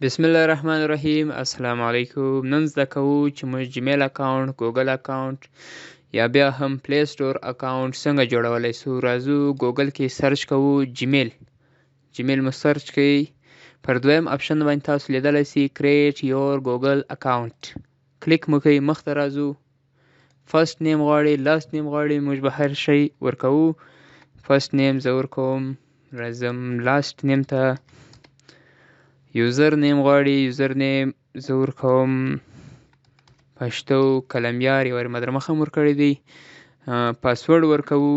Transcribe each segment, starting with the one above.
بسم الله الرحمن الرحیم. السلام علیکم. نن زده کوو چې موږ جیمیل اکاونټ، ګوګل اکاونټ یا بیا هم پلی سټور اکاونټ څنګه جوړولی سو. راځو ګوګل کې سرچ کوو جیمیل مو سرچ کوئ. پر دویم اپشن باندې تاسو لیدلی سي کریټ یور ګوګل اکاونټ. کلیک مو کوئ، مخته راځو. فرست نیم غواړي، لاست نیم غواړي، موږ به هر شی ورکوو. فرست نیم زه ورکوم، راځم لاست نیم ته. یوزر نیم غواړي، یوزر نیم زه ورکوم پښتو قلميار، یو مدرمخه هم ورکړی دی. پاسورډ ورکوو،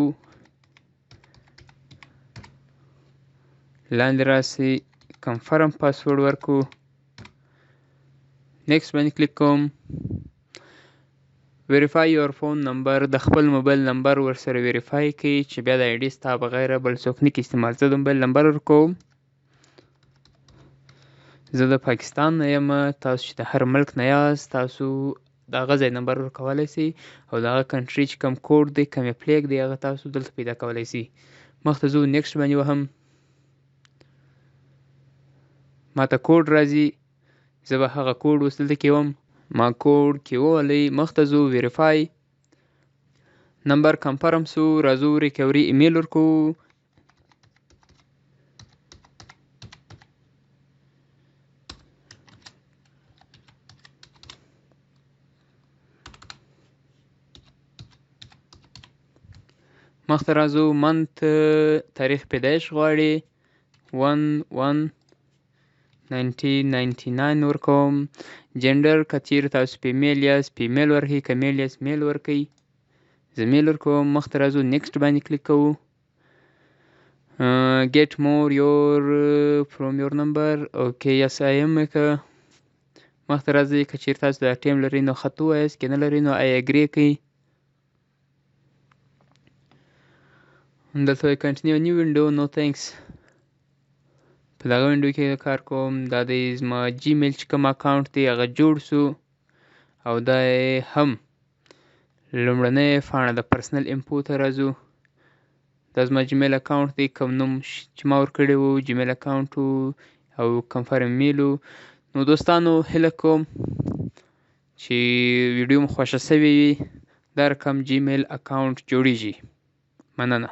لاندې راسي کنفرم پاسورډ ورکو. نیکسټ باندې کلیک کوم. ویریفای یور فون نمبر، د خپل موبایل نمبر ورسره ویریفای کړئ چې بیا د آی ډي ستا بغیر بل څوک نه کړي استعمال. زه د موبایل نمبر ورکوم. زه د پاکستان نه یم، تاسو چې د هر ملک نه یاست تاسو د هغه ځای نمبر ورکولی سئ او د هغه کنټري چې کوم کوډ دی، کوم اپلیک دی، هغه تاسو دلته پیدا کولی سئ. مخته ځو، نیکسټ باندې وهم. ماته کوډ راځي، زه به هغه کوډ اوس دلته کېوم. ما کوډ کې ووهلی، مخته ځو ویریفای نمبر کنفرم سو. راځو ریکوري ایمیل ورکوو. مخته راځو، منت تاریخ پیدایش غواړي 1/1/1999 ورکوم. جنډر که چیرې تاسو فیمیل یاست فیمیل ورکوئ، که میل یاست میل ورکوئ. زه میل ورکوم. مخته راځو، نیکسټ باندې کلیک کوو. ګیټ مور یور فروم یور نمبر، اوکې یس آی ایم که. مخته راځئ، که چیرې تاسو دا ټیم لرئ نو خط ووایاست، که نه لرئ نو آی اګري کوئ. دلته وایي کنټینیو نیو وینډو نو تھینکس. په دغه وینډو کې کار کوم. دا دی زما جیمیل چې کوم اکاونټ دی هغه جوړ سو او دا یې هم لومړنۍ پاڼه د پرسنل انفو ته راځو. دا زما جیمیل اکاونټ دی، کوم نوم چې ما ورکړی و جیمیل اکاونټ او کنفرم میل و. نو دوستانو هیله کوم چې ویډیو مو خوښه سوې وي. دا رقم جیمیل اکاونټ جوړیږي. مننه.